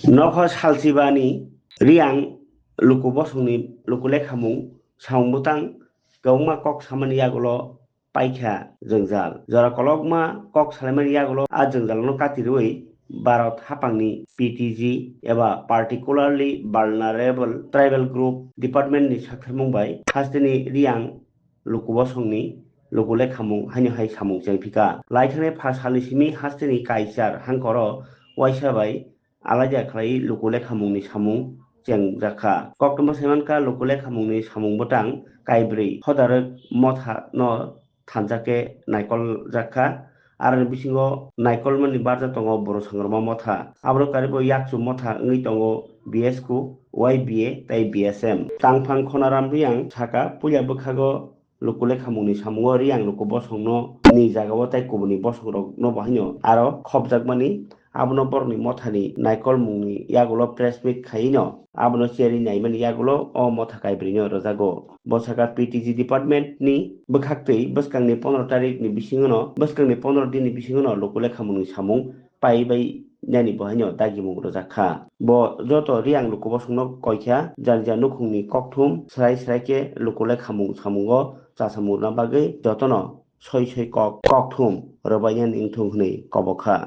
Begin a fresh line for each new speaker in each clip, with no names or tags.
Nokho salsibani riang luku bosungni luku lekhamung saung butang gauma kok samani yagulo paikha jengjal jora kolokma kok salamani yagulo a jengjal no katirui Bharat hapangni PTG eba particularly vulnerable tribal group department ni saktharmung bai hasteni riang luku bosungni luku lekhamung haino hai samung jengpika laithane phasali simi hasteni kaisar hangkoro waisa bai alaja khlai lukule khamungni samung cheng jakha koktoma semanka lukule khamungni samung botang kaibri hodarek motha no thanjake naikol jakha ar bisingo naikol mani barja tongo boro sangrama motha abro karibo yakchu motha ngui tongo BS ku YBA tai BSM tangphang khonaram riang thaka puya bukhago lukule khamungni samungo riang luku bosongno ni jagao tai kubuni bosongrok no bahino aro khobjakmani abono borni mothani naikol mungni yagulo press meet khaino abono cheri naimani yagulo o motha kaibrino rojago bosaka PTG department ni bukhaktei bwskangni 15 tarik ni bisingono bwskangni 15 din ni bisingono lukule khamungni samung pai bai nani bohaino dagi mung rojakha bo joto riang lukubo sungno koikha jarja nukhungni kokthum srai sraike lukule khamung samungo chasamurna bagui jotono soi kokthum robayan ingthung hni kobokha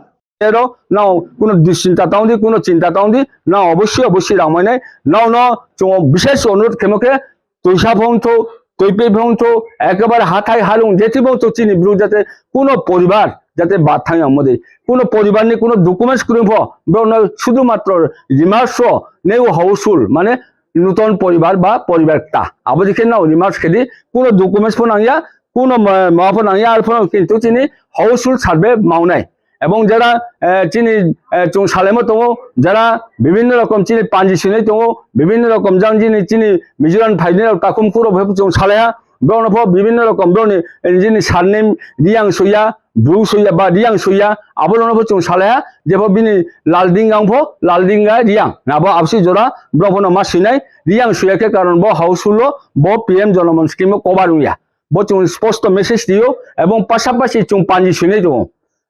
এরও নাও কোনো দুশ্চিন্তা তাউদি কোনো চিন্তা তাউদি না অবশ্যই রামায়ণে নাও না বিশেষ অনুরোধ খেমকে তৈসা ভংথ তৈপে ভংথ একেবারে হাথায় হালুং যেটি ভংথ চিনি ব্রু যাতে কোনো পরিবার যাতে বাদ থাকে আমাদের কোনো পরিবার নেই কোনো ডকুমেন্টস করে শুধুমাত্র রিমার্স নেও হাউসফুল মানে নূতন পরিবার বা পরিবারটা আবার দেখে নাও রিমার্স খেদি কোনো ডকুমেন্টস নাইয়া কোনো মাফা নাইয়া আর কিন্তু চিনি হাউসফুল সার্ভে মাওনায় এবং যারা চিনি সালেমো দङ যারা বিভিন্ন রকম চিনি পাঞ্জি সিনে দङ বিভিন্ন রকম জাং চিনি মিজোরাম ফাইনে তাকুম কুরো ভেব সালেহা ব্রণফ বিভিন্ন রকম ব্রনি যিনি সারনেম রিয়াং সইয়া ব্রু সইয়া বা রিয়াং সইয়া আবলনফ সালেহা যেভ বিনি লালদিঙ্গা রিয়াং নাবো আবসি জোড়া ব্রফন মা সিনাই রিয়াং সইয়াকে কারণ ব হাউসফুল ব PM জনমন স্কিম কভার উইয়া ব স্পষ্ট মেসেজ দিও এবং পাশাপাশি পাঞ্জি সিনে দङ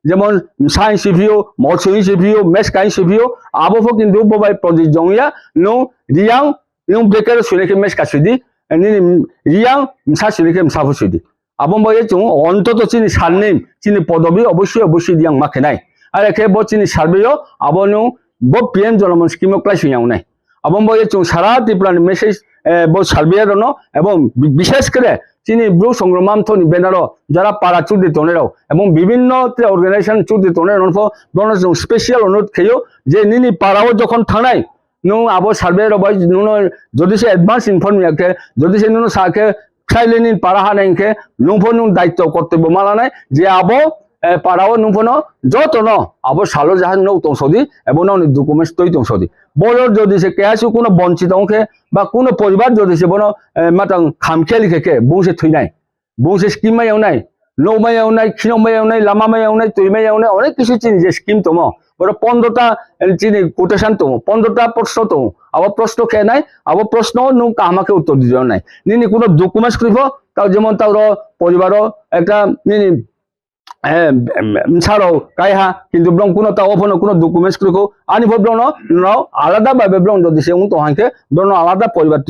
যেমন সায়েন্স সিভিও মৎস্য সিভিও মেস কাইন সিভিও আবহ কিন্তু ববাই প্রজেক্ট জংয়া নো রিয়াং নো ব্রেকার সুরেকে মেস কাসুদি রিয়াং মসা সুরেকে মসাফু সুদি আবম বয়ে চং অন্তত চিনি সারনেম চিনি পদবি অবশ্যই রিয়াং মাখে নাই আর একে ব চিনি সার্ভেও আবনো ব PM জনমন স্কিম ক্লাস হইয়াও নাই আবম বয়ে চং সারা ত্রিপুরানি মেসেজ ব সার্ভে দনো এবং বিশেষ করে চিনি ব্রু সংগ্রামান্থনি বেনারো যারা পাড়া চুক্তি তনেরাও এবং বিভিন্ন অর্গানাইজেশন চুক্তি তনের স্পেশাল অনুরোধ খেয়েও যে নিনি পাড়াও যখন থানায় নো আবো সার্ভে রবাই নুনো যদি সে অ্যাডভান্স ইনফর্ম ইয়াকে যদি সে নুনো সাকে খাইলে নিন পাড়া হানাইকে নুফো নুন দায়িত্ব কর্তব্য মালা নাই যে আবো পাড়াও নুফোনো যত ন আবো সালো যাহার নৌ তংসদি এবং ডকুমেন্টস তৈ তংসদি বড়র যদি সে কেয়াসু কোনো বঞ্চিত অংশে বা কোনো পরিবার যদি সে বনো মাতাং খামখেয়ালি খেকে বুংসে থইনাই বুংসে স্কিমাই এওনাই নৌমাই এওনাই খিনমাই এওনাই লামামাই এওনাই তৈমাই এওনাই অনেক কিছু চিনি যে স্কিম তম বড় 15টা চিনি কোটেশন তম 15টা প্রশ্ন তম আবার প্রশ্ন খেয়ে নাই আবার প্রশ্ন নৌ আমাকে উত্তর দিও নাই নিনি কোনো ডকুমেন্টস করিব তাও যেমন তার পরিবারও একটা নিনি ছাড়াও কাইহা কিন্তু ব্রং কোনো তা ওপনো কোনো ডকুমেন্টস করিব আনিব ব্রণ নাও আলাদা ভাবে ব্রং যদি সে তোহাকে ব্রণ আলাদা পরিবার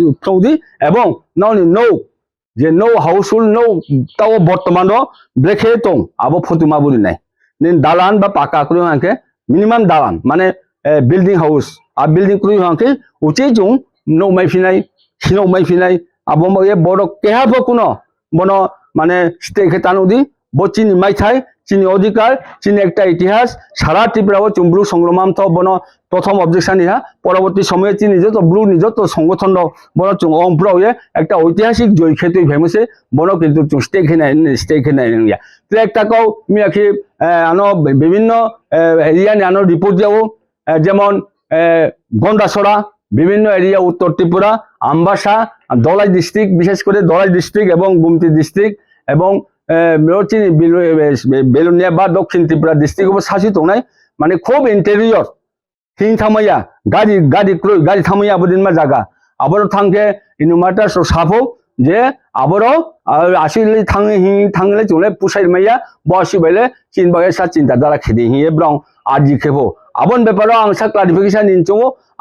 দি এবং নাওনি নৌ যে নৌ হাউসফুল নৌ তাও বর্তমান ব্রেকে দং আবো ফতুমা বলি নাই নিন দালান বা পাকা করি হাঁকে মিনিমাম দালান মানে বিল্ডিং হাউস আর বিল্ডিং করি হাঁকে উচিত জং নৌ মাইফিনাই খিনৌ মাইফিনাই আবো বড় কেহাব কোনো বন মানে স্টেকে টানুদি চিনি মাইথাই চিনি অধিকার চিনি একটা ইতিহাস সারা ত্রিপুরাও ব্রু সংগ্রাম বন প্রথম অবজেকশন ইহা পরবর্তী সময়ে চিনি যত ব্রু নিজ সংগঠন বন অংফ্রাও একটা ঐতিহাসিক জয় খেতে ভেমেছে বন কিন্তু স্টেক হেনাই একটা কও মিয়াখি আনো বিভিন্ন এরিয়ানি আনো রিপোর্ট যাবো যেমন গন্ডাছড়া বিভিন্ন এরিয়া উত্তর ত্রিপুরা আমবাসা দলাই ডিস্ট্রিক্ট বিশেষ করে দলাই ডিস্ট্রিক্ট এবং গুমতি ডিস্ট্রিক্ট এবং চিনি বেলুনিয়া বা দক্ষিণ ত্রিপুরা ডিস্ট্রিক্ট শাসিত নাই মানে খুব ইন্টেরিয়র হিং থামাইয়া গাড়ি থামাইয়া আবদিন মা জায়গা আবার থাঙ্কে ইনুমাটার সাফো যে আবারও আসলে থাংলে চলে পুষাই মাইয়া বসি বেলে চিন বাগে সা চিন্তা দ্বারা খেদি হিয়ে ব্রং আজি খেবো আবন ব্যাপারও আং সা ক্লারিফিকেশন নিনচো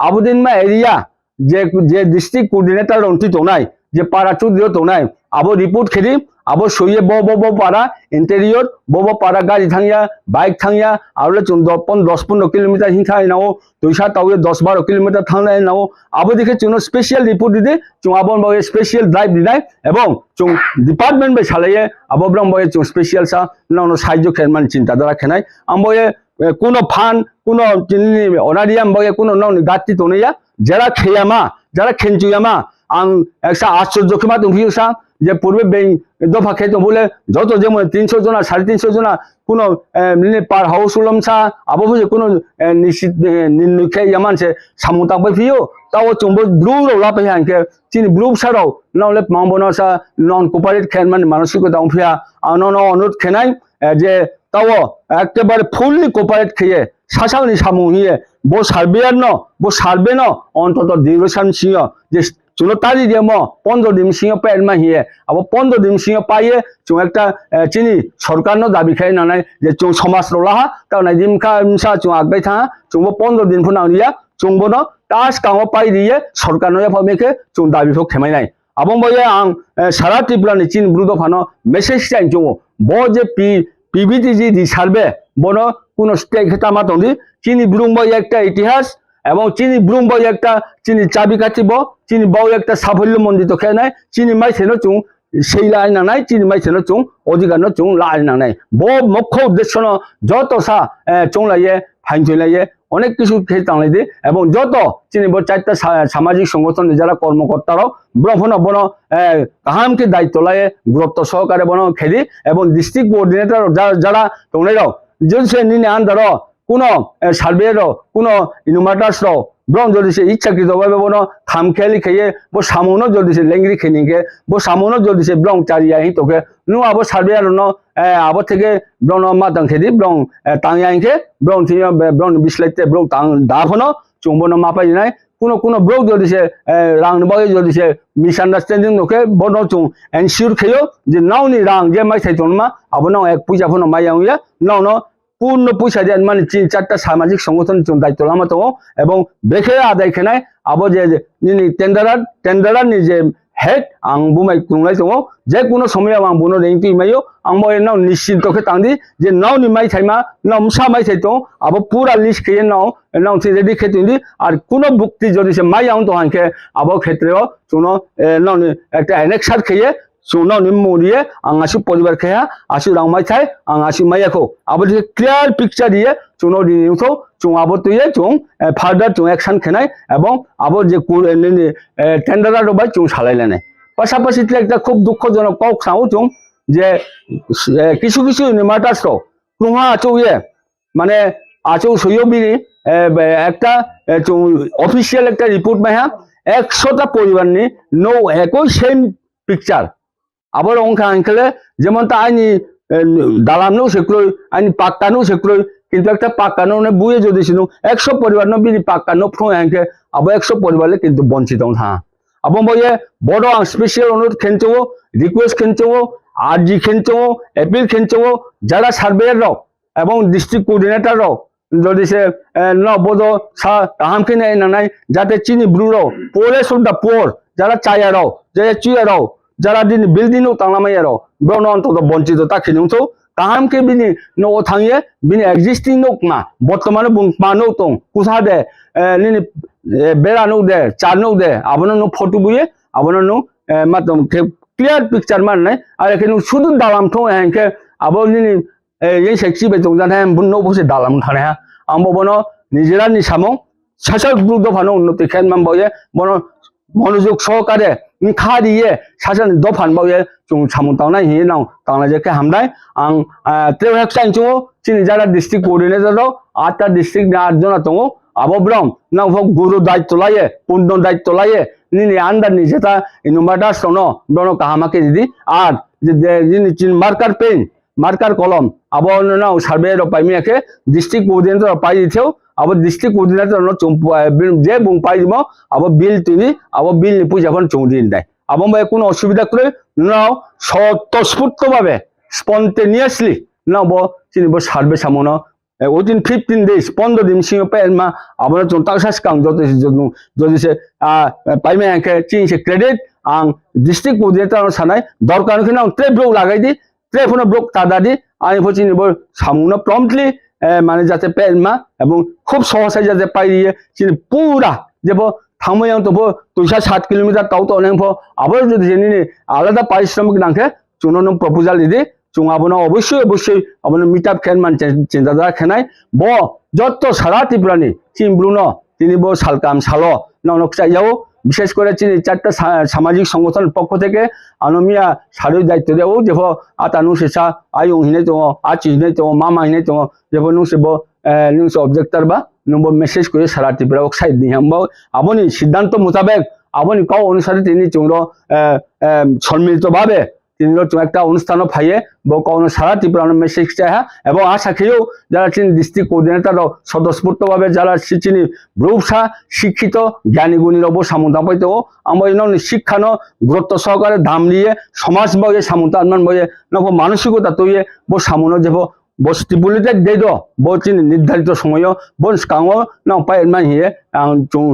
আবদিন মা এরিয়া যে ডিস্ট্রিক্ট কোঅর্ডিনেটর রন্তি তোনাই যে পারা চুদিও তোনাই আবো রিপোর্ট খেদি আবো সইয়ে বো পারা ইন্টেরিয়র বো পারা গাড়ি থাঙ্গিয়া বাইক থাঙ্গিয়া আরলে 10-15 কিলোমিটার হিংথা নাও দুইসা তাওয়ে 10-12 কিলোমিটার থাঙ্গলাই নাও আবো দেখে চুন স্পেশাল রিপোর্ট দিদে চুন আবন বয়ে স্পেশাল ড্রাইভ দিনাই এবং চুন ডিপার্টমেন্ট বে সালাইয়ে আবো ব্রম বয়ে চুন স্পেশাল সা নাও সাহায্য খেনমান চিন্তা দ্বারা খেনাই আমবয়ে কোনো ফান কোনো অনারিয়াম বয়ে কোনো নাও গাত্তি তোনাইয়া যারা খেয়ামা যারা খেনচুয়ামা আং একটা আশ্চর্য খেমা তুমিসা যে পূর্বে দফা খেতে বলে যত যেমন 300 জনা 350 জনা কোনো পার হাউস উলমসা আবো কোনো নিশ্চিত নিখে ইয়ামানছে সামুতা ফিও তাও চুম্ব ব্লু লাপে হাঙ্কে চিনি ব্লু সারাও নাহলে মামবনসা নন কোপারেট খেন মানে মানসিকতা ফিয়া আনন অনুরোধ খেনাই যে তাও একেবারে ফুললি কোপারেট খেয়ে সাসাউনি সামু হিয়ে বো সার্বে ন অন্তত ডিউরেশন সিও যে 14 দিন 15 দিন সিও পেন মা হিয়ে আবো 15 দিন সিও পাইয়ে চুং একটা চিনি সরকার নো দাবি খাই নানাই যে চুং সমাজ রলাহা তাও নাই দিমখা মিসা চুং আগবাই থা চুংবো 15 দিন ফুনাও নিয়া চুংবো ন তাস কাঙো পাই দিয়ে সরকার নো ফমেকে চুং দাবি ফো খেমাই নাই আবং বয়ে আং সারা ত্রিপুরানি চিন ব্রুদ ফানো মেসেজ চাই চুং বো যে পিবিটিজি দি সার্ভে বনো কোন স্টেক হেতামা তন্দি চিনি ব্রুং বয়ে একটা ইতিহাস এবং চিনি ব্রুং বয়ে একটা চিনি চাবি কাটিব চিনি বউ একটা সাফল্য মন্দিত খেয়ে নাই চিনি মাই সেনো চুং সেই লাই না নাই চিনি মাই সেনো চুং অধিকার ন চুং লাই না নাই বো মুখ্য উদ্দেশ্য ন যত সা চুং লাইয়ে ফাইন চলাইয়ে অনেক কিছু খেয়ে টাঙাই দিয়ে এবং যত চিনি বড় 4টা সামাজিক সংগঠন যারা কর্মকর্তারাও ব্রহ্মণ বন কাহামকে দায়িত্ব লাইয়ে গুরুত্ব সহকারে বন খেদি এবং ডিস্ট্রিক্ট কোঅর্ডিনেটর যারা তোমরাও যে নিনে আন্দার কোনো সার্ভের কোনো ইনুমাটার্স ব্রং যদি সে ইচ্ছাকৃতভাবে বনো খামখেয়ালি খেয়ে বো সামুনো যদি সে লেঙ্গি খেনিকে বো সামুনো যদি সে ব্রং চারিয়া হি তোকে নু আবো সার্ভেয়ার ন আবো থেকে ব্রং মাতাং খেদি ব্রং তাংয়াইকে ব্রং ব্রং বিসলাইতে ব্রং তাং দাফনো চুম্বনো মাপাই নাই কোনো ব্রং যদি সে রাং বয়ে যদি সে মিসআন্ডারস্ট্যান্ডিং নোকে বনো চুং এনশিওর খেयो যে নাওনি রাং যে মাই থাইতনমা আবো নাও এক পয়সা ফনো মাইয়াউয়া নাও পূর্ণ পয়সা দিয়ে মানে 3-4টা সামাজিক সংগঠন দায়িত্ব লামা তো এবং বেখে আদায় খেনায় আবো যে টেন্ডারার নি যে হেড আং বুমাই কুংলাই তো যে কোনো সময় আং বুনো রেংটি মাইও আং বয়ে নাও নিশ্চিন্তকে তাंदी যে নাও নি মাই থাইমা নাও মসা মাই থাইতো আবো পুরা লিস্ট খেয়ে নাও সে রেডি খেতুন্দি আর কোনো বুক্তি যদি সে মাই আং তো হাঙ্কে আবো ক্ষেত্রেও শুনো নাও একটা এনেক্সার খেয়ে চুনাव নিমুরিয়ে আং আসু পরিবার খেয়া আসু রাংমাই থাই আং আসু মাইয়াখো আবো যে ক্লিয়ার পিকচার দিয়ে চুনাव দিনিউথো চুং আবো তুইয়ে চুং ফার্দার চুং অ্যাকশন খেনাই এবং আবো যে টেন্ডারার বাই চুং সালাইলেনে পাশাপাশি একটা খুব দুঃখজনক কক সাও চুং যে কিছু নিমাটাস কুহা আচৌয়ে মানে আচৌ সইয়বিনি একটা অফিসিয়াল একটা রিপোর্ট মাইহা 100টা পরিবার নি নো একই সেম পিকচার আবার অঙ্কা আঙ্কেলে যেমন তা আইনি দালামও সেক্রই আইনি পাক্কানো সেক্রই কিন্তু একটা পাক্কানো বুয়ে যদি ছিল 100 পরিবার বিনি পাক্কানো ফ্রো আঙ্কে আবার 100 পরিবারে কিন্তু বঞ্চিত হা আবার বয়ে বড় স্পেশাল অনুরোধ খেনচো রিকোয়েস্ট খেনচো আরজি খেনচো এপিল খেনচো যারা সার্ভেয়ার রাও এবং ডিস্ট্রিক্ট কোঅর্ডিনেটর রাও যদি সে নবদ সা তাহামকে নেই না নাই যাতে চিনি ব্রুরো পোরে সুন্দা পোর যারা চায়ারাও যে চুয়ারাও যারা দিন বিল্ডিং তাंगलामायाराव ब्रन अन्तत बंचित ताखिनुथौ काहामके बिनि नो थांगे बिनि एक्जिस्टिंग नो मा बर्तमाने बुं मानो तं कुसा दे निनि बेरानो दे चारनो दे आबनो नो फोटो बुये आबनो नो मातम क्लियर पिक्चर मानने आरो केनु सुदु दालाम थौ हेंके आबो निनि ये सेक्सी बे दं जाने बुनो बसे दालाम थाने आंबो बनो निजिरा नि सामो सासा ग्रुप दफानो उन्नति खेन मानबोये बनो মনোযোগ সহকারে খা দিয়ে সাসান দফান বয়ে চুং সামু তাওনাই হি নাও তাওনা যে কে হামদাই আং ত্রেভাক চাই চুং চিনি যারা ডিস্ট্রিক্ট কোঅর্ডিনেটর 8টা ডিস্ট্রিক্ট 8 জনা দङ আবো ব্রম নাও ভক গুরু দায়িত্ব লায়ে পূর্ণ দায়িত্ব লায়ে নিনি আন্ডার নি যেটা ইনুমাটা সনো ব্রন কাহামাকে দিদি আর যে যিনি চিন মার্কার কলম আবো নাও সার্ভে র পাইমিয়াকে ডিস্ট্রিক্ট কোঅর্ডিনেটর পাই দিথেও अब डिस्ट्रिक्ट कोअर्डिनेटर नो जे बुं पाइमो अब बिल तुनि अब बिल नि पुजाखन चौदिन दाय আবহাওয়া কোনো অসুবিধা করে নাও স্বতঃস্ফূর্তভাবে স্পন্টেনিয়াসলি নাও বো চিনি বো সার্ভে সামনো within 15 days 15 দিন সিং পে মা আবার চং তাকসাস কাং যদি সে পাইমে আকে চিন সে ক্রেডিট আং ডিস্ট্রিক্ট কোঅর্ডিনেটর সানাই দরকার কি না ট্রে ব্লক লাগাই দি ট্রে ফোন ব্লক তাদা দি আনি ফো চিনি বো সামনো প্রম্পটলি মানে যাতে পে মা এবং খুব সহজে যাতে পাই দিয়ে চিনি পুরা যেবো থামায়াং তো 207 কিলোমিটার তাও তো অনেক আবার যদি জেনে আলাদা পারিশ্রমিক নাকে চুনো প্রপোজাল দিদি চুং আবনো অবশ্যই আবনো মিটআপ খেন মান চিন্তাধারা খেনাই ব যত সারা ত্রিপুরানি চিমব্রুনো তিনি বো সালকাম সালো ননক চাইয়াও বিশেষ করে চিনি 4টা সামাজিক সংগঠন পক্ষ থেকে আনমিয়া সারই দায়িত্ব দেও যেফ আতানু সেসা আয়ুং হিনে তো আচি হিনে তো মামা হিনে তো যেফ নু সেব নিউজ অবজেক্টর বা নম্বর মেসেজ করে সারা ত্রিপুরা সাইড দিয়ে হামবাও আপনি সিদ্ধান্ত মোতাবেক আপনি কাউ অনুসারে তিনি চুংর সম্মিলিতভাবে তিনি একটা অনুষ্ঠান ফাইয়ে বনো সারা ত্রিপুরা মেসেজ চাহা এবং আশা খেয়েও যারা চিনি ডিস্ট্রিক্ট কোঅর্ডিনেটর স্বতঃস্ফূর্তভাবে যারা চিনি ব্রুপসা শিক্ষিত জ্ঞানী গুণী রব সামন্তা পাইতে আমার শিক্ষানো গুরুত্ব সহকারে দাম নিয়ে সমাজ বয়ে সামন্তা আনমান বয়ে নব মানসিকতা তৈরি বো সামনো যাব বো স্টিপুলেটেড ডেট বো চিনি নির্ধারিত সময় বন কাঙো না পাই হিয়ে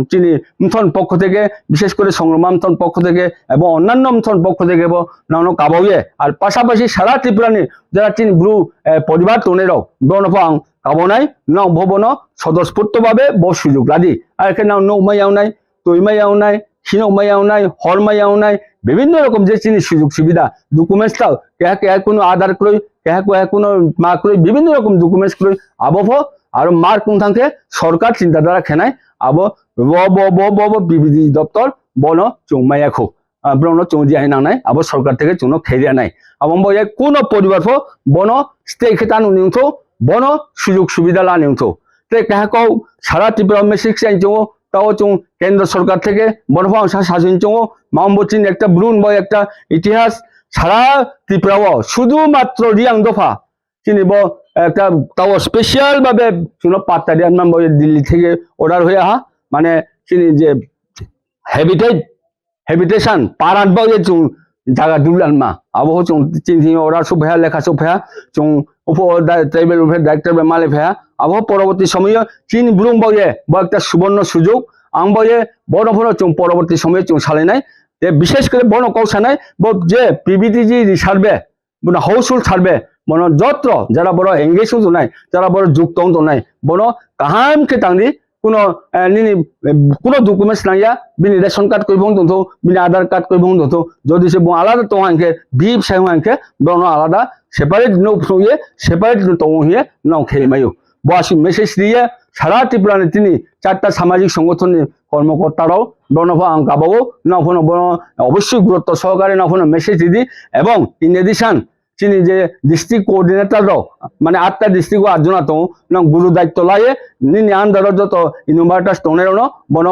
চিনি মথন পক্ষ থেকে বিশেষ করে সংগ্রামথন পক্ষ থেকে এবং অন্যান্য মথন পক্ষ থেকে নানো কাবাউয়ে আর পাশাপাশি সারা ত্রিপুরানি যারা চিনি ব্রু পরিবার তনেরাও বনফাং কাবনাই নাও ভবন স্বতঃস্ফূর্তভাবে বো সুযোগ লাদি আর এখানে নাও নৌমাইয়াও নাই তৈমাইয়াও নাই হিনৌমাইয়াও নাই হরমাইয়াও নাই বিভিন্ন রকম যে চিনি সুযোগ সুবিধা ডকুমেন্টসটাও কেহা কোনো আধার ক্রয় কেহা কোনো মা ক্রয় বিভিন্ন রকম ডকুমেন্টস ক্রয় আবহ আর মার কোন থাকতে সরকার চিন্তাধারা খেনায় আব বিবিধি দপ্তর বন চৌমাইয়া খো ব্রণ চৌদি আই নাই আব সরকার থেকে চুনো খেরিয়া নাই আবম বয়ে কোন পরিবার বন স্টে খেতা নিউথ বন সুযোগ সুবিধা লা নিউথ তে কাহাকও সারা ত্রিপুরা মেসিক চাই চৌ তাও চৌ কেন্দ্র সরকার থেকে বনফা শাসন চৌ মামবচিন একটা ব্রুন বয় একটা ইতিহাস সারা ত্রিপুরাও শুধুমাত্র রিয়াং দফা চিনিব একটা তাও স্পেশাল ভাবে শুনো পাত্তা দিয়ে নাম দিল্লি থেকে অর্ডার হয়ে আহা মানে চিনি যে হেবিটেশন পারাত বয়ে চুং জায়গা দুলান মা আবহ চুং চিনি অর্ডার সব ভেয়া লেখা সব ভেয়া চুং উপ ট্রাইবেল ডাইরেক্টর মালে ভেয়া আবহ পরবর্তী সময় চীন ব্রুম বয়ে বা একটা সুবর্ণ সুযোগ আং বয়ে বড় বড় চুং পরবর্তী সময়ে চুং সালেনাই যে বিশেষ করে বন কৌশানাই যে পিবিটিজি সার্ভে হাউসফুল সার্ভে বন যত্র যারা বড় এঙ্গেজ তো নাই যারা বড় যুক্ত তো নাই বন কাহামকে টাঙ্গি কোনো ডকুমেন্টস নাইয়া বিনি রেশন কার্ড করব তো বিনি আধার কার্ড করব তো যদি সে আলাদা তো আনকে বিপ সাই আনকে বন আলাদা সেপারেট নো ফুয়ে সেপারেট তো হিয়ে নাও খেয়ে মাইও বসি মেসেজ দিয়ে সারা ত্রিপুরানি তিনি 4টা সামাজিক সংগঠনের কর্মকর্তারাও বনফা গাবাও নাফোন অবশ্যই গুরুত্ব সহকারে নাফোন মেসেজ দিদি এবং ইন এডিশন চিনি যে ডিস্ট্রিক্ট কোঅর্ডিনেটররাও মানে 8টা ডিস্ট্রিক্ট 8 তো গুরু দায়িত্ব লাগে নিনি আন্দার যত ইউনিভার্টাস টনেরও বন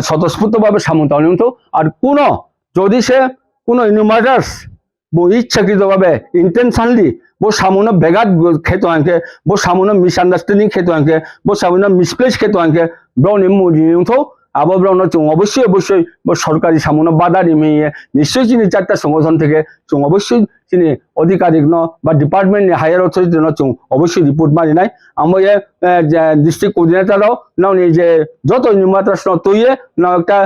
স্বতঃস্ফূর্তভাবে সামন্ত আর কোনো যদি সে কোনো ইউনিভার্টাস ইচ্ছাকৃতভাবে ইন্টেনশনলি বো সামনে বেগাত খেতো আনকে বো সামনে মিসআন্ডারস্ট্যান্ডিং খেতো আনকে বো সামনে মিসপ্লেস খেতো আনকে ব্রাউনি মুজিউথো আবো ব্রাউন চুং অবশ্যই সরকারি সামনে বাধা নিমিয়ে নিশ্চয়ই চিনি 4টা সংগঠন থেকে চুং অবশ্যই চিনি অধিকারিক ন বা ডিপার্টমেন্ট হায়ার অথরিটি ন চুং অবশ্যই রিপোর্ট মারি নাই আমি ডিস্ট্রিক্ট কোঅর্ডিনেটররাও নাও যে যত নির্মাতাস তৈয়ে নাও একটা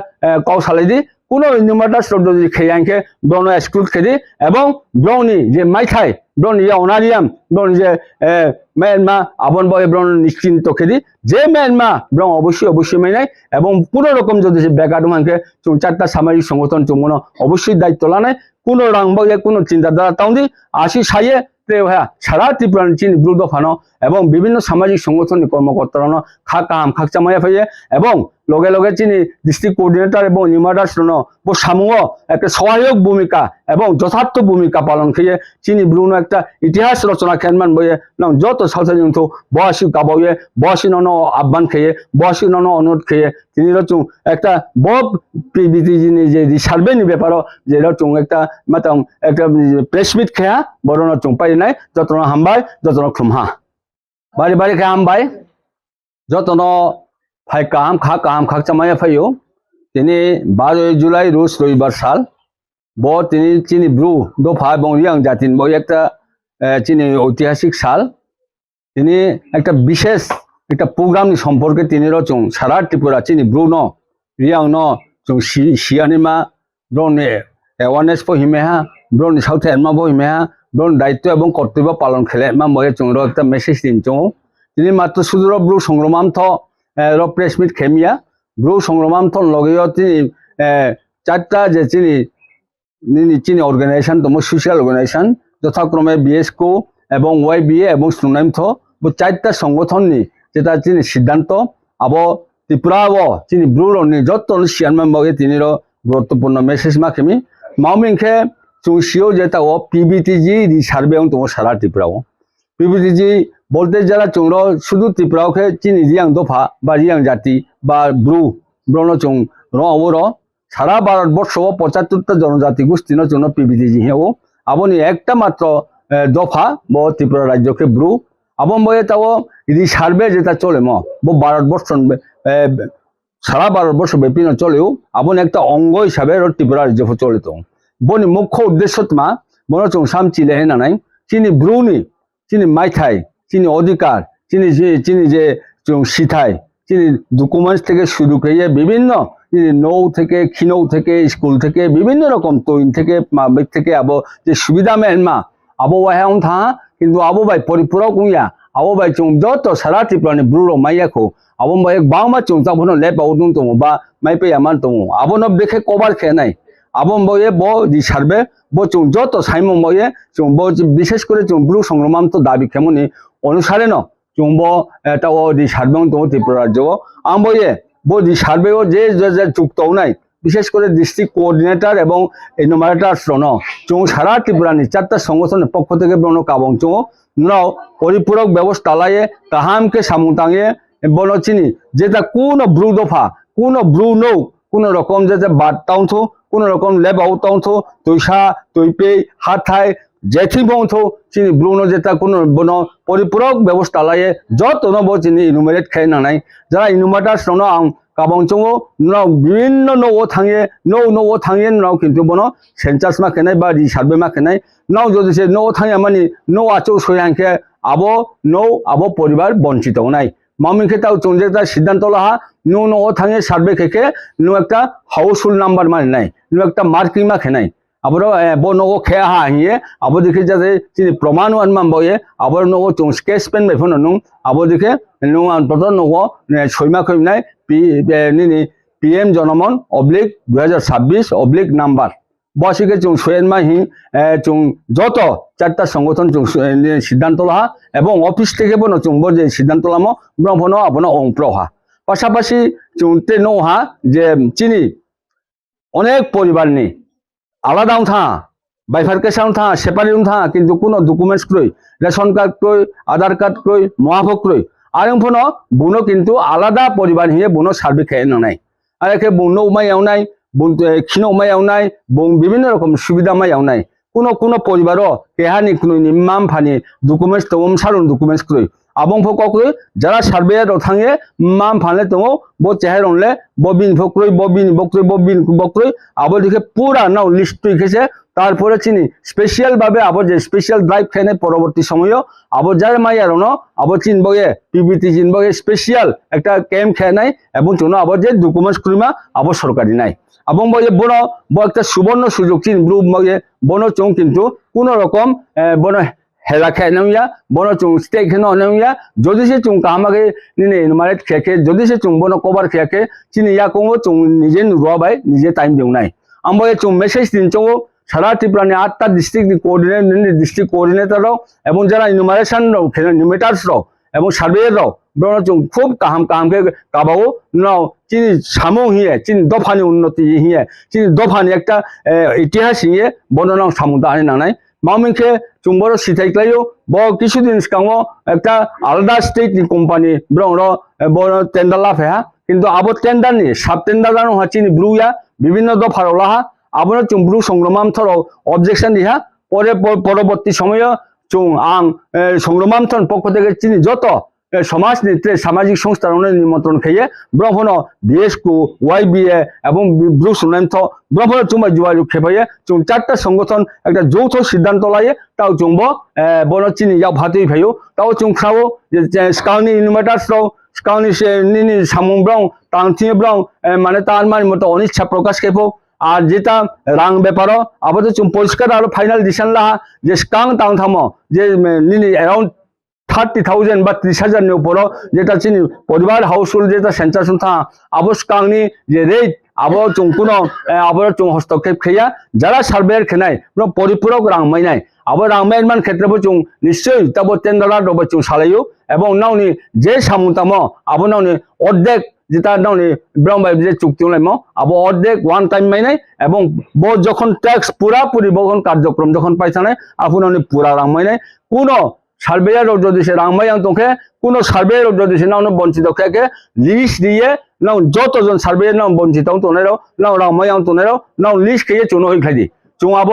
কৌশালে দি কোনো নির্মাতাস যদি খেয়ে আনকে ব্রাউন স্কুল খেদি এবং ব্রাউনি যে মাইখাই ব্রাউনি যে অনারিয়াম ব্রাউনি যে মেনমা আবন বয়ে ব্রাউন নিশ্চিন্ত খেদি যে মেনমা ব্রাউন অবশ্যই মেনাই এবং কোনো রকম যদি সে বেকার আনকে চুং 4টা সামাজিক সংগঠন চুং অবশ্যই দায়িত্ব লানাই কোনো রং বয়ে কোনো চিন্তাধারা তাউদি আসি সাইয়ে হ্যাঁ সারা ত্রিপুরানি চিনি ব্রুদ ফানো এবং বিভিন্ন সামাজিক সংগঠনের কর্মকর্তারা খাকাম খাকচামাইয়া ফাইয়ে এবং লগে লগে চিনি ডিস্ট্রিক্ট কোঅর্ডিনেটর এবং নির্মাতাস বো সামুহ একটা সহায়ক ভূমিকা এবং যথার্থ ভূমিকা পালন খেয়ে চিনি ব্রুনো একটা ইতিহাস রচনা খেনমান বইয়ে যত সাথে বয়সী গাবয়ে বয়সী নন আহ্বান খেয়ে বয়সী নন অনুরোধ খেয়ে তিনি রচুং একটা পিবিটি যিনি যে সার্ভে নি ব্যাপারও যে রচুং একটা মাতাম একটা প্রেসমিট খেয়া বড় নচুং পাই নাই যতন হামবাই যতন খুমহা বাড়ি বাড়ি খেয়ে হামবাই যতন ফাই কাম খাক চামাইয়া ফাইও তিনি 12 জুলাই রোজ রবিবার সাল ব তিনি চিনি ব্রু দফা এবং রিয়াং জাতিন বই একটা চিনি ঐতিহাসিক সাল তিনি একটা বিশেষ একটা প্রোগ্রাম সম্পর্কে তিনি রচন সারা ত্রিপুরা চিনি ব্রু ন রিয়াং ন जों सियानिमा ब्रनि एवारनेस हिमेहा ब्रनि साउथ एमा हिमेहा ब्रन दायित्व एवं कर्तव्य पालन खेले मा मये जों एक मेसेज दिन जों তিনি মাত্র সুদূর ব্রু সংগ্রামান্থ প্রেস মিট খেমিয়া ব্রু সংগ্রামান্থ লগেও তিনি চারটা যে চিনি অর্গানাইজেশন দম সোশ্যাল অর্গানাইজেশন যথাক্রমে বিএসকো এবং ওয়াইবিএ এবং স্টুডেন্ট চারটা সংগঠননি যেটা চিনি সিদ্ধান্ত আবো ত্রিপুরা চিনি ব্রুরনি যত চেয়ারম্যান বগে তিনির গুরুত্বপূর্ণ মেসেজ মাখেমি মাউমিংখে চুংসিও যেটা ও পিবিটিজি সার্ভে দম সারা ত্রিপুরাও পিবিটিজি বলতে যারা চুংর শুধু ত্রিপুরাকে চিনি রিয়াং দফা বা রিয়াং জাতি বা ব্রণ চুং র সারা ভারতবর্ষ ৭৫টা জনজাতি গোষ্ঠী জন্য পিবিটিজি হেও আবনি একটা মাত্র দফা ব ত্রিপুরা রাজ্যকে ব্রু আবন বয়ে তাও ইদি সার্ভে যেটা চলে ভারতবর্ষ সারা ভারতবর্ষ ব্যাপী চলেও আবন একটা অঙ্গ হিসাবে ত্রিপুরা রাজ্য চলিত বনি মুখ্য উদ্দেশ্য মা মনে চং সাম চিলে হে নাই চিনি ব্রুনি চিনি মাইথাই চিনি অধিকার চিনি যে সিথাই চিনি ডকুমেন্টস থেকে শুরু করে বিভিন্ন নৌ থেকে খিনৌ থেকে স্কুল থেকে বিভিন্ন রকম তৈন থেকে থেকে আবো যে সুবিধা মেন মা আবো ওয়াহাং থা কিন্তু আবো বাই পরিপূরক উইয়া আবো বাই চং যত সারা ত্রিপুরানি ব্রুরো মাইয়াখো আবো বাই বাংমা চং চাবনো লেপাও দং দङ বা মাইপে আমান দङ আবনো দেখে কবার খেয়ে নাই আবন বয়ে ব দি সার্ভে ব চং যত সাইমন বয়ে চং ব বিশেষ করে চং ব্রু সংগ্রামান্ত দাবি কেমনি অনুসারে ন চং ব এটা ও দি সার্ভে দङ ত্রিপুরা রাজ্য আম বয়ে ব দি সার্ভে যে যুক্ত নাই বিশেষ করে ডিস্ট্রিক্ট কোঅর্ডিনেটর এবং এনুমারেটরস ন চং সারা ত্রিপুরানি চারটা সংগঠনের পক্ষ থেকে ব্রণ কাবং চং নাও পরিপূরক ব্যবস্থা লাইয়ে কাহামকে সামুতাঙে বলো চিনি যেটা কোন ব্রু দফা কোন ব্রু নৌ কোন রকম যে বাদ টাউন্থ কোন রকম লেবাউ টাউন্থ তৈসা তৈপে হাথাই জেঠি বংথ চিনি ব্রুনো যেটা কোন বন পরিপূরক ব্যবস্থা লাইয়ে যত নব চিনি ইনুমারেট খাই নাই যারা ইনুমাটার্স ন আং কাবং চং নাও বিভিন্ন নৌ থাঙে নৌ থাঙে নাও কিন্তু বন সেন্সাস মা খেনাই বা রি সার্ভে মা খেনাই নাও যদি সে নৌ থাঙে মানে নৌ আচৌ সয়াংকে আবো নৌ আবো পরিবার বঞ্চিত নাই মামিকে তাও চঞ্জেটা সিদ্ধান্ত লাহা নৌ থাঙে সার্ভে খেকে একটা হাউসফুল নাম্বার মানে নাই একটা মার্কিং মা খেনাই আবার ব নৌ খেয়া হা আহিয়ে আবো দেখে যাতে চিনি প্রমাণ আনমান বয়ে আবার নৌ চং স্কেচ পেন বেফোন নুং আবো দেখে নৌ অন্তত নৌ সৈমা খৈমনাই PM জনমন /2026 নাম্বার বসিকে চং সোয়েনমা হি চং যত চারটা সংগঠন চং সিদ্ধান্ত লাহা এবং অফিস থেকে বনো চংব যে সিদ্ধান্ত লামো ব্রহ্মণ আপনার অংপ্রহা পাশাপাশি চংতে নৌহা যে চিনি অনেক পরিবার নি আলাদা থা বাইফার্কেশন থা সেপারেট থা কিন্তু কোনো ডকুমেন্টস ক্রই রেশন কার্ড ক্রই আধার কার্ড ক্রই মহাভোগ ক্রই আর বুনো কিন্তু আলাদা পরিবার হিয়ে বুনো সার্ভে খেয়ে নাই আর একে বুনো উমাইয়াও নাই ক্ষীণ উমাইয়াও নাই বিভিন্ন রকম সুবিধা মাইয়াও নাই কোনো পরিবারও কেহানি কোনো নিম্মাম ফানি ডকুমেন্টস তম সারুন ডকুমেন্টস ক্রই আবং ফক্রই যারা সার্ভে রথাঙে মাম ফানে তম ব চেহার অনলে ববিন ফক্রই ববিন বক্রই আবো দিকে পুরা নাও লিস্ট লিখেছে তারপরে চিনি স্পেশাল ভাবে আবো যে স্পেশাল ড্রাইভ খেনে পরবর্তী সময়ও আবো যার মাইয়ার ন আবো চিনবগে পিবিটি চিনবগে স্পেশাল একটা ক্যাম্প খেয়ে নাই এবং চুনো আবো যে ডকুমেন্টস ক্রিমা আবো সরকারি নাই এবং বয়ে বনো একটা সুবর্ণ সুযোগ চিন ব্লু বয়ে বনো চং কিন্তু কোনো রকম বনো হেলা খেয়ে নেউয়া বনো চুং স্টেক হেন নেউয়া যদি সে চুং কামাকে নিনে ইনমারেট খেয়ে যদি সে চুং বনো কভার খেয়ে চিনি ইয়া কো চুং নিজে নুয়া বাই নিজে টাইম দেউ নাই আমবয়ে চুং মেসেজ দিন চং সারা ত্রিপুরানি 8টা ডিস্ট্রিক্ট কোঅর্ডিনেটররাও এবং যারা ইনুমারেশন নিউমেটার্সরাও এবং সার্ভেয়াররাও ব্রণ চুং খুব কাহামকে কাবাও নাও চিনি সামু হিয়ে চিনি দফানি উন্নতি হিয়ে চিনি দফানি একটা ইতিহাস হিয়ে বর্ণনাও সামুদা আনি নাই মামিকে চুম্বর সিথাইক্লাইও ব কিছুদিন সিগাङাव একটা আলাদা স্টেট কোম্পানি ব্রণ বড় টেন্ডার লাভ হ্যাঁ কিন্তু আবো টেন্ডারনি সাব টেন্ডার জানো চিনি ব্লুয়া বিভিন্ন দফারাও লাহা আবনো চুং ব্লু সংগ্রামান্থরাও অবজেকশন দিহা পরে পরবর্তী সময়ে চুং আং সংগ্রামান্থন পক্ষ থেকে চিনি যত সমাজ নেত্রে সামাজিক সংস্থানের নিমন্ত্রণ খেয়ে ব্রহ্মণ বিএসকু ওয়াইবিএ এবং ব্লু সুনান্ত ব্রহ্মণ চুম্বা যোগাযোগ খেপাইয়ে চুং 4টা সংগঠন একটা যৌথ সিদ্ধান্ত লাইয়ে তাও চুংব বনচিনি ইয়াও ভাতই ভাইও তাও চুংখাও যে স্কাউনি ইনভার্টার্স রাও স্কাউনি নিনি সামুং ব্রাউ তাংথিয়ে ব্রাউ মানে তার মানে মতো অনিচ্ছা প্রকাশ খেপো আর যেটা রাং ব্যাপারও আপাতত চুং পরিষ্কার আর ফাইনাল ডিসিশন লাহা যে স্কাং তাং থামো যে নিনি অ্যারাউন্ড 30,000 বা 30,000 উপরও যেটা চিনি পরিবার হাউসহোল্ড যেটা সেন্সাস থা আবস কাংনি যে রেট আবো চুং কোনো আবার চুং হস্তক্ষেপ খেয়া যারা সার্ভের খেনাই পরিপূরক রাংমাই নাই আবার রাংমাই মান ক্ষেত্রে চুং নিশ্চয়ই তাবো $10 ডব চুং সালাইও এবং নাওনি যে সামুতামো আবো নাওনি অর্ধেক যেটা নাওনি ব্রহ্মাই যে চুক্তি লাইমো আবো অর্ধেক ওয়ান টাইম মাইনাই এবং বো যখন ট্যাক্স পুরাপুরি বহন কার্যক্রম যখন পাইছানে আপনি পুরা রাংমাই নাই কোনো সার্ভেয়ার যদি সে রাংমাই তোকে কোনো সার্ভেয়ার যদি সে নাও বঞ্চিত খেয়ে লিস্ট দিয়ে নাও যতজন সার্ভেয়ার নাও বঞ্চিত তোনেরও নাও রাংমাই তোনেরও নাও লিস্ট খেয়ে চুনো হয়ে খাই দি চুং আবো